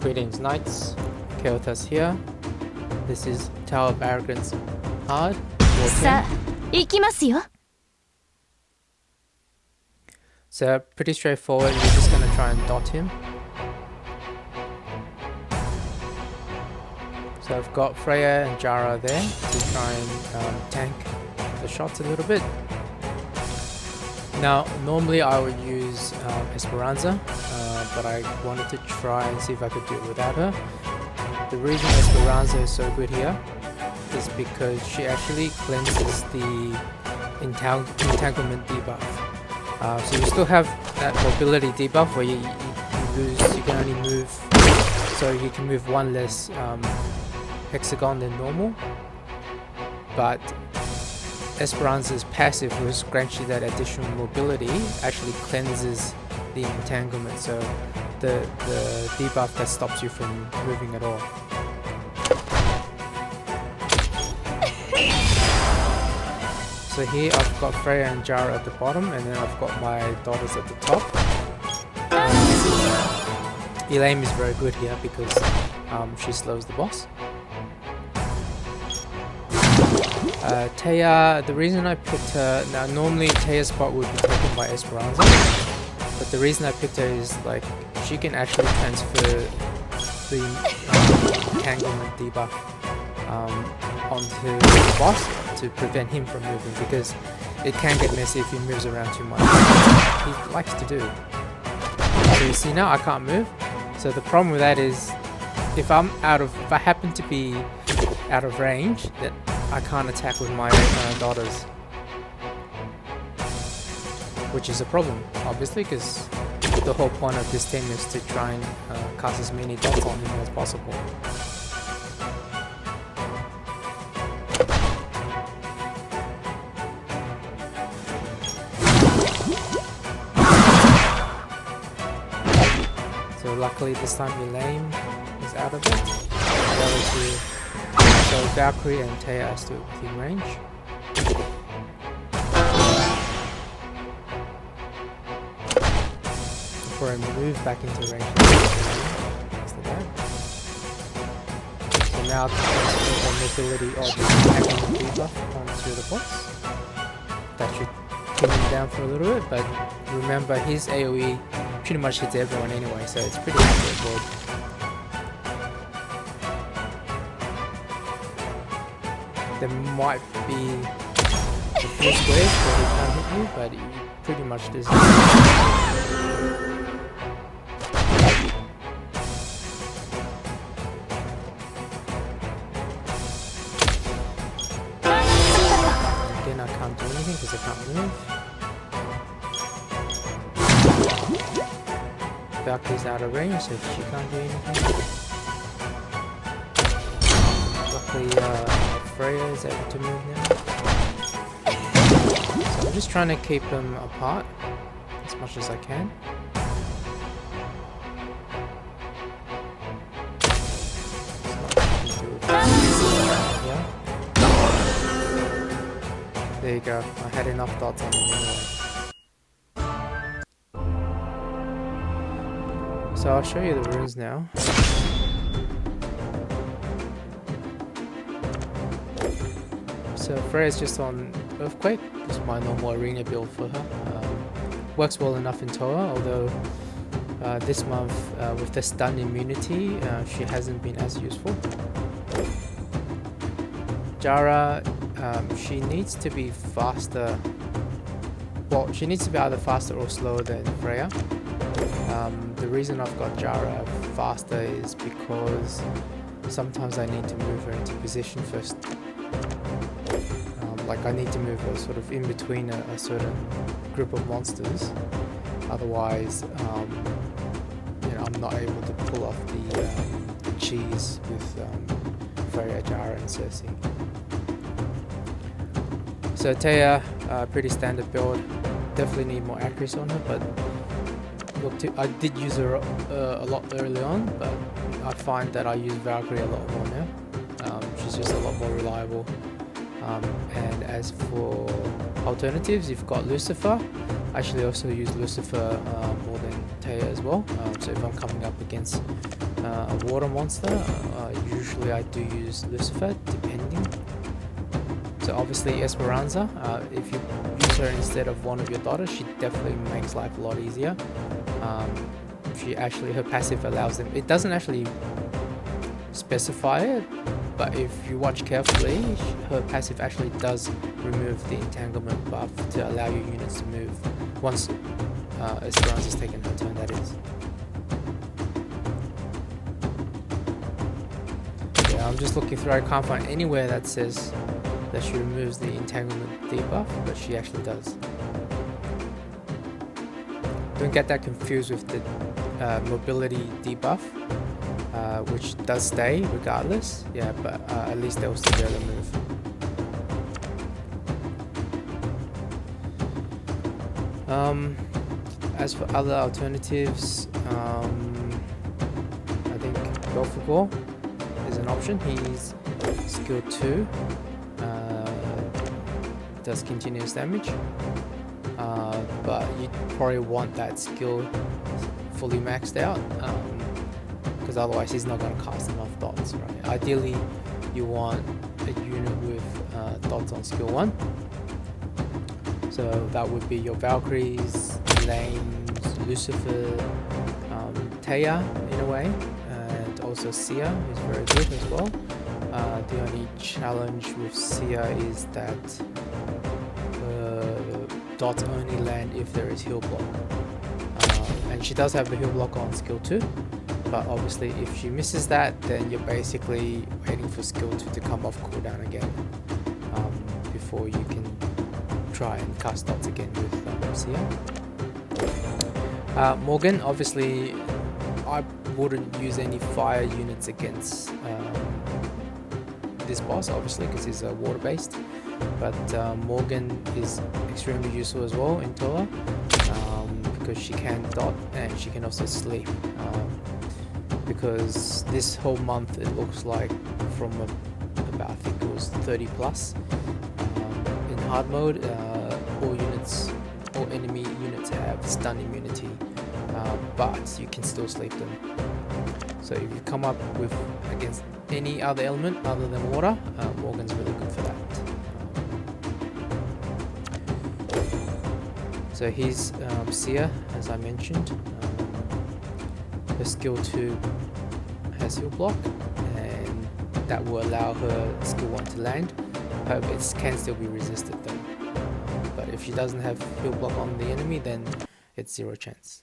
Greetings Knights, Keotas here. This is Tower of Arrogance Hard 14. So pretty straightforward, we're just going to try and dot him. So I've got Freya and Jara there to try and tank the shots a little bit. Now normally I would use Esperanza, but I wanted to try and see if I could do it without her. The reason Esperanza is so good here is because she actually cleanses the entanglement debuff. So you still have that mobility debuff where you can only move, so you can move one less hexagon than normal, but Esperanza's passive, which grants you that additional mobility, actually cleanses the entanglement, so the debuff that stops you from moving at all. So here I've got Freya and Jara at the bottom, and then I've got my daughters at the top. Elaine is very good here because she slows the boss. ToAH, the reason I picked her, now normally ToAH's spot would be taken by Esperanza, but the reason I picked her is like she can actually transfer the entanglement debuff onto the boss to prevent him from moving, because it can get messy if he moves around too much. He likes to do. So you see now I can't move. So the problem with that is if I happen to be out of range, that I can't attack with my daughters, which is a problem obviously, because the whole point of this team is to try and cast as many dots on him as possible. So luckily this time Elaine is out of it. So Valkyrie and ToAH are still within range. Before I move back into range. So now I can transfer the mobility or the attacking debuff onto the boss. That should pin him down for a little bit, but remember his AoE pretty much hits everyone anyway, so it's pretty hard to avoid. There might be a few squares where he can't hit you, but he pretty much does. Again, I can't do anything because I can't move. Valkyrie's out of range, so she can't do anything. Luckily, Freya is able to move now. So I'm just trying to keep them apart as much as I can. Yeah. There you go. I had enough dots on him anyway. So I'll show you the runes now. So Freya's just on Earthquake. This is my normal arena build for her. Works well enough in ToAH, although this month with the stun immunity she hasn't been as useful. Jara, she needs to be faster. Well, she needs to be either faster or slower than Freya. The reason I've got Jara faster is because sometimes I need to move her into position first. Like I need to move her sort of in between a certain group of monsters, otherwise I'm not able to pull off the cheese with Freya, Jara and Cersei. So ToAH, pretty standard build, definitely need more accuracy on her, but look, I did use her a lot early on, but I find that I use Valkyrie a lot more now. She's just a lot more reliable. And as for alternatives, you've got Lucifer. I actually also use Lucifer more than ToAH as well. So if I'm coming up against a water monster, usually I do use Lucifer, depending. So obviously Esperanza, if you use her instead of one of your daughters, she definitely makes life a lot easier. Her passive allows them, it doesn't actually specify it, but if you watch carefully, her passive actually does remove the entanglement buff to allow your units to move once Esperanza's taken her turn, that is. Yeah, I'm just looking through, I can't find anywhere that says that she removes the entanglement debuff, but she actually does. Don't get that confused with the mobility debuff, which does stay regardless. Yeah, but at least they'll still be able to move. As for other alternatives, I think Belphegor is an option. He's skill 2, does continuous damage, but you probably want that skill fully maxed out, because otherwise he's not going to cast enough dots, right? Ideally you want a unit with dots on skill 1, so that would be your Valkyries, Lanes, Lucifer, ToAH in a way, and also Sia is very good as well. The only challenge with Sia is that dots only land if there is heal block, and she does have the heal block on skill 2, but obviously if she misses that, then you're basically waiting for skill 2 to come off cooldown again, before you can try and cast dots again with Sia. Morgan, obviously I wouldn't use any fire units against this boss, obviously, because he's water based, but Morgan is extremely useful as well in ToAH, because she can dot and she can also sleep, because this whole month it looks like from about, I think it was 30 plus, in hard mode, all enemy units have stun immunity, but you can still sleep them. So if you come up with against any other element other than water, Morgan's really good for that. So he's Sia, as I mentioned. Her skill 2 has heal block, and that will allow her skill 1 to land. However, it can still be resisted though. But if she doesn't have heal block on the enemy, then it's 0 chance.